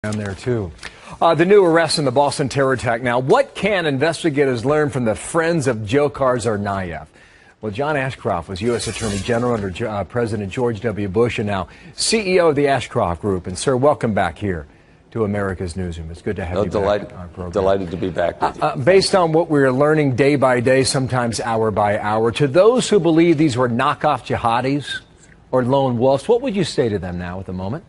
Down there, too. The new arrest in the Boston terror attack. Now, what can investigators learn from the friends of Dzhokhar Tsarnaev? Well, John Ashcroft was U.S. Attorney General under President George W. Bush and now CEO of the Ashcroft Group. And, sir, welcome back here to America's Newsroom. It's good to have you back on our program. Delighted to be back with you. Based on what we're learning day by day, sometimes hour by hour, to those who believe these were knockoff jihadis or lone wolves, what would you say to them now at the moment?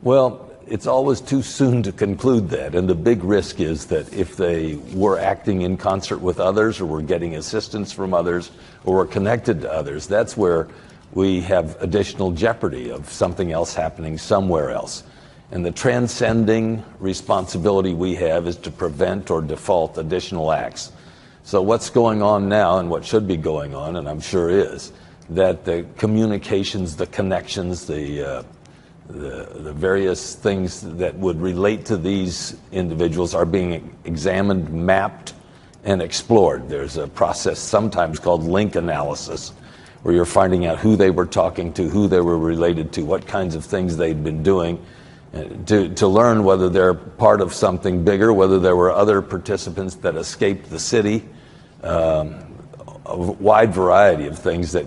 Well, it's always too soon to conclude that, and the big risk is that if they were acting in concert with others or were getting assistance from others or were connected to others, that's where we have additional jeopardy of something else happening somewhere else. And the transcending responsibility we have is to prevent or default additional acts. So what's going on now, and what should be going on, and I'm sure is, that the communications, the connections, the various things that would relate to these individuals are being examined, mapped, and explored. There's a process sometimes called link analysis, where you're finding out who they were talking to, who they were related to, what kinds of things they'd been doing, to learn whether they're part of something bigger, whether there were other participants that escaped the city, a wide variety of things that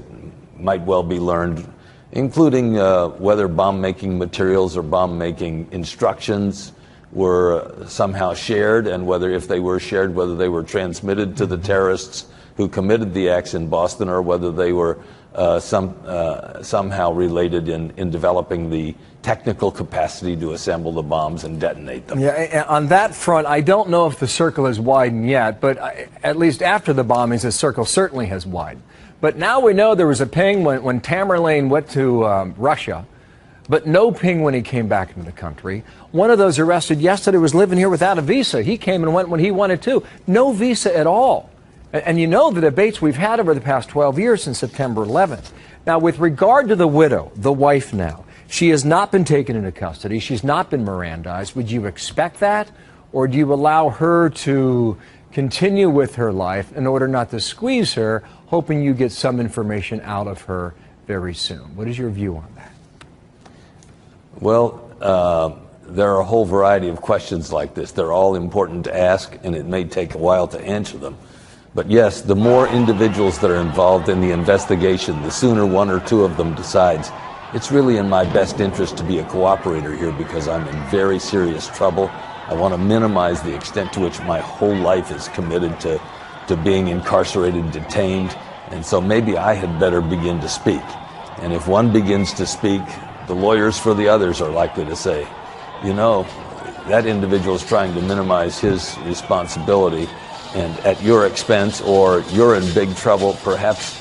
might well be learned, including whether bomb-making materials or bomb-making instructions were somehow shared, and whether, if they were shared, whether they were transmitted to the terrorists who committed the acts in Boston, or whether they were somehow related in developing the technical capacity to assemble the bombs and detonate them. Yeah, on that front, I don't know if the circle has widened yet, but at least after the bombings, the circle certainly has widened. But now we know there was a ping when Tamerlane went to Russia, but no ping when he came back into the country. One of those arrested yesterday was living here without a visa. He came and went when he wanted to. No visa at all. And you know the debates we've had over the past 12 years since September 11th. Now, with regard to the widow, the wife now, she has not been taken into custody. She's not been Mirandized. Would you expect that? Or do you allow her to continue with her life in order not to squeeze her, hoping you get some information out of her very soon? What is your view on that? Well, there are a whole variety of questions like this. They're all important to ask, and it may take a while to answer them. But yes, the more individuals that are involved in the investigation, the sooner one or two of them decides, it's really in my best interest to be a cooperator here because I'm in very serious trouble. I want to minimize the extent to which my whole life is committed to being incarcerated, detained, and so maybe I had better begin to speak. And if one begins to speak, the lawyers for the others are likely to say, you know, that individual is trying to minimize his responsibility, and at your expense, or you're in big trouble, perhaps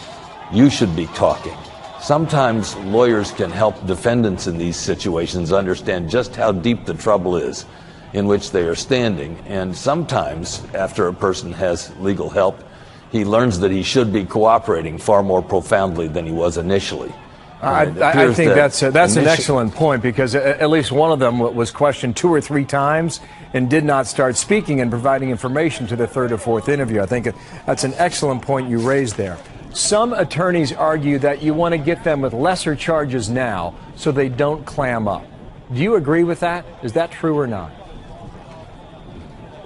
you should be talking. Sometimes lawyers can help defendants in these situations understand just how deep the trouble is in which they are standing, and sometimes after a person has legal help, he learns that he should be cooperating far more profoundly than he was initially. I think that's an excellent point, because at least one of them was questioned 2 or 3 times and did not start speaking and providing information to the 3rd or 4th interview. I think that's an excellent point you raised there. Some attorneys argue that you want to get them with lesser charges now so they don't clam up. Do you agree with that? Is that true or not?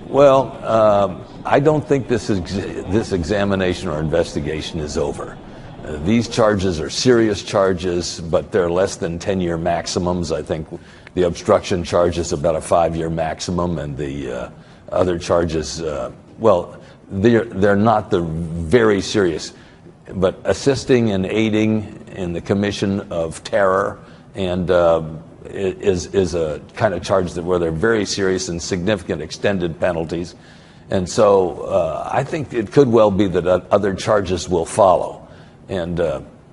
Well, I don't think this examination or investigation is over. These charges are serious charges, but they're less than 10-year maximums. I think the obstruction charge is about a 5-year maximum, and the other charges, well, they're not the very serious, but assisting and aiding in the commission of terror and is a kind of charge where they're very serious and significant extended penalties. And so I think it could well be that other charges will follow. And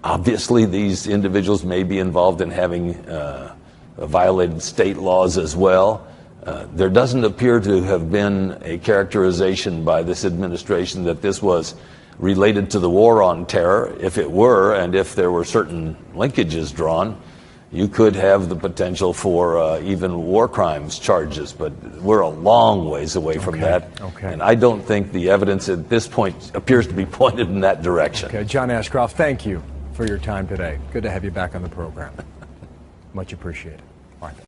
obviously these individuals may be involved in having violated state laws as well. There doesn't appear to have been a characterization by this administration that this was related to the war on terror. If it were, and if there were certain linkages drawn, you could have the potential for even war crimes charges, but we're a long ways away from that. And I don't think the evidence at this point appears to be pointed in that direction. Okay, John Ashcroft, thank you for your time today. Good to have you back on the program. Much appreciated.